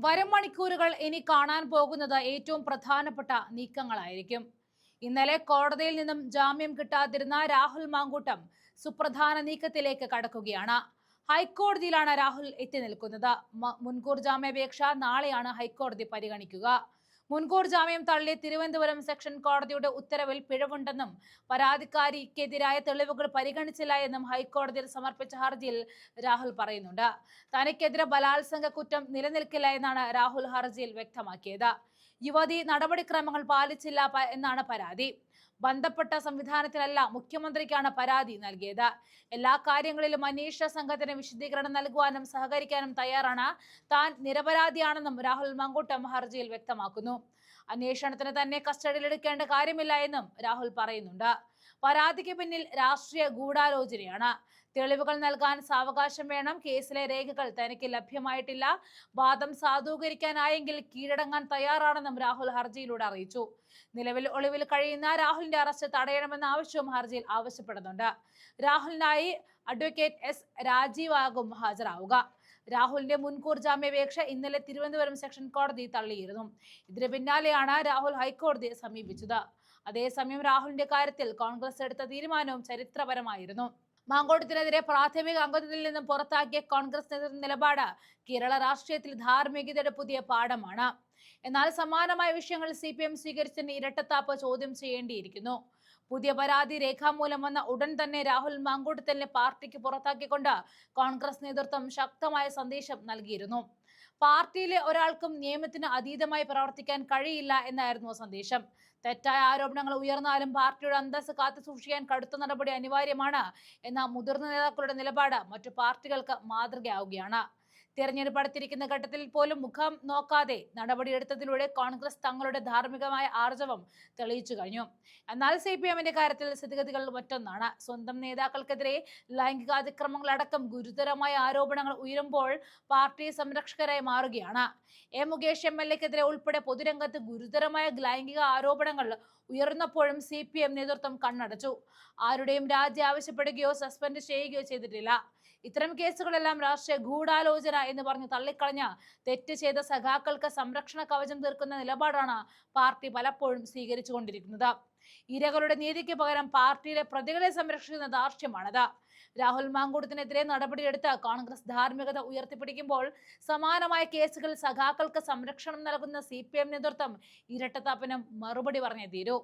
വരും മണിക്കൂറുകൾ ഇനി കാണാൻ പോകുന്നത് ഏറ്റവും പ്രധാനപ്പെട്ട നീക്കങ്ങളായിരിക്കും. ഇന്നലെ കോടതിയിൽ നിന്നും ജാമ്യം കിട്ടാതിരുന്ന രാഹുൽ മാങ്കൂട്ടം സുപ്രധാന നീക്കത്തിലേക്ക് കടക്കുകയാണ്. ഹൈക്കോടതിയിലാണ് രാഹുൽ എത്തി നിൽക്കുന്നത്. മുൻകൂർ ജാമ്യാപേക്ഷ നാളെയാണ് ഹൈക്കോടതി പരിഗണിക്കുക. മുൻകൂർ ജാമ്യം തള്ളിയ തിരുവനന്തപുരം സെഷൻ കോടതിയുടെ ഉത്തരവിൽ പിഴവുണ്ടെന്നും പരാതിക്കാരിക്കെതിരായ തെളിവുകൾ പരിഗണിച്ചില്ല എന്നും ഹൈക്കോടതിയിൽ സമർപ്പിച്ച ഹർജിയിൽ രാഹുൽ പറയുന്നുണ്ട്. തനിക്കെതിരെ ബലാത്സംഗ കുറ്റം നിലനിൽക്കില്ല എന്നാണ് രാഹുൽ ഹർജിയിൽ വ്യക്തമാക്കിയത്. യുവതി നടപടിക്രമങ്ങൾ പാലിച്ചില്ല എന്നാണ് പരാതി. ബന്ധപ്പെട്ട സംവിധാനത്തിലല്ല മുഖ്യമന്ത്രിക്കാണ് പരാതി നൽകിയത്. എല്ലാ കാര്യങ്ങളിലും അന്വേഷണ സംഘത്തിന് വിശദീകരണം നൽകുവാനും സഹകരിക്കാനും തയ്യാറാണ്. താൻ നിരപരാധിയാണെന്നും രാഹുൽ മാങ്കൂട്ടം ഹർജിയിൽ വ്യക്തമാക്കുന്നു. അന്വേഷണത്തിന് തന്നെ കസ്റ്റഡിയിലെടുക്കേണ്ട കാര്യമില്ല എന്നും രാഹുൽ പറയുന്നുണ്ട്. പരാതിക്ക് പിന്നിൽ രാഷ്ട്രീയ ഗൂഢാലോചനയാണ്. തെളിവുകൾ നൽകാൻ സാവകാശം വേണം. കേസിലെ രേഖകൾ തനിക്ക് ലഭ്യമായിട്ടില്ല. വാദം സാധൂകരിക്കാനായെങ്കിൽ കീഴടങ്ങാൻ തയ്യാറാണെന്നും രാഹുൽ ഹർജിയിലൂടെ അറിയിച്ചു. നിലവിൽ ഒളിവിൽ കഴിയുന്ന രാഹുലിന്റെ അറസ്റ്റ് തടയണമെന്ന ആവശ്യവും ഹർജിയിൽ ആവശ്യപ്പെടുന്നുണ്ട്. രാഹുലിനായി അഡ്വക്കേറ്റ് എസ് രാജീവാകും ഹാജരാവുക. രാഹുലിന്റെ മുൻകൂർ ജാമ്യാപേക്ഷ ഇന്നലെ തിരുവനന്തപുരം സെഷൻ കോടതി തള്ളിയിരുന്നു. ഇതിന് പിന്നാലെയാണ് രാഹുൽ ഹൈക്കോടതിയെ സമീപിച്ചത്. അതേസമയം രാഹുലിന്റെ കാര്യത്തിൽ കോൺഗ്രസ് എടുത്ത തീരുമാനവും ചരിത്രപരമായിരുന്നു. മാങ്കൂട്ടത്തിനെതിരെ പ്രാഥമിക അംഗത്വത്തിൽ നിന്നും പുറത്താക്കിയ കോൺഗ്രസ് നിലപാട് കേരള രാഷ്ട്രീയത്തിൽ ധാർമ്മികതയുടെ പുതിയ പാഠമാണ്. എന്നാൽ സമാനമായ വിഷയങ്ങൾ CPM സ്വീകരിച്ചതിന്റെ ഇരട്ടത്താപ്പ് ചോദ്യം ചെയ്യേണ്ടിയിരിക്കുന്നു. പുതിയ പരാതി രേഖാമൂലം വന്ന ഉടൻ തന്നെ രാഹുൽ മാങ്കൂട്ടത്തിനെ പാർട്ടിക്ക് പുറത്താക്കിക്കൊണ്ട് കോൺഗ്രസ് നേതൃത്വം ശക്തമായ സന്ദേശം നൽകിയിരുന്നു. പാർട്ടിയിലെ ഒരാൾക്കും നിയമത്തിന് അതീതമായി പ്രവർത്തിക്കാൻ കഴിയില്ല എന്നായിരുന്നു സന്ദേശം. തെറ്റായ ആരോപണങ്ങൾ ഉയർന്നാലും പാർട്ടിയുടെ അന്തസ്സ് കാത്തു സൂക്ഷിക്കാൻ കടുത്ത നടപടി അനിവാര്യമാണ് എന്ന മുതിർന്ന നേതാക്കളുടെ നിലപാട് മറ്റു പാർട്ടികൾക്ക് മാതൃകയാവുകയാണ്. തെരഞ്ഞെടുപ്പ് അടുത്തിരിക്കുന്ന ഘട്ടത്തിൽ പോലും മുഖം നോക്കാതെ നടപടിയെടുത്തതിലൂടെ കോൺഗ്രസ് തങ്ങളുടെ ധാർമ്മികമായ ആർജവം തെളിയിച്ചു കഴിഞ്ഞു. എന്നാൽ CPMന്റെ കാര്യത്തിൽ സ്ഥിതിഗതികൾ മറ്റൊന്നാണ്. സ്വന്തം നേതാക്കൾക്കെതിരെ ലൈംഗികാതിക്രമങ്ങളടക്കം ഗുരുതരമായ ആരോപണങ്ങൾ ഉയരുമ്പോൾ പാർട്ടി സംരക്ഷകരായി മാറുകയാണ്. മുകേഷ് MLAക്കെതിരെ ഉൾപ്പെടെ പൊതുരംഗത്ത് ഗുരുതരമായ ലൈംഗിക ആരോപണങ്ങൾ ഉയർന്നപ്പോഴും CPM നേതൃത്വം കണ്ണടച്ചു. ആരുടെയും രാജി ആവശ്യപ്പെടുകയോ സസ്പെൻഡ് ചെയ്യുകയോ ചെയ്തിട്ടില്ല. ഇത്തരം കേസുകളെല്ലാം രാഷ്ട്രീയ ഗൂഢാലോചന എന്ന് പറഞ്ഞ് തള്ളിക്കളഞ്ഞ തെറ്റ് ചെയ്ത സഖാക്കൾക്ക് സംരക്ഷണ കവചം തീർക്കുന്ന നിലപാടാണ് പാർട്ടി പലപ്പോഴും സ്വീകരിച്ചുകൊണ്ടിരിക്കുന്നത്. ഇരകളുടെ നീതിക്ക് പകരം പാർട്ടിയിലെ പ്രതികളെ സംരക്ഷിക്കുന്ന ധാർഷ്ട്യമാണത്. രാഹുൽ മാങ്കൂട്ടത്തിനെതിരെ നടപടിയെടുത്ത് കോൺഗ്രസ് ധാർമ്മികത ഉയർത്തിപ്പിടിക്കുമ്പോൾ സമാനമായ കേസുകളിൽ സഖാക്കൾക്ക് സംരക്ഷണം നൽകുന്ന CPM നേതൃത്വം ഇരട്ടത്താപ്പിനും മറുപടി പറഞ്ഞേ തീരൂ.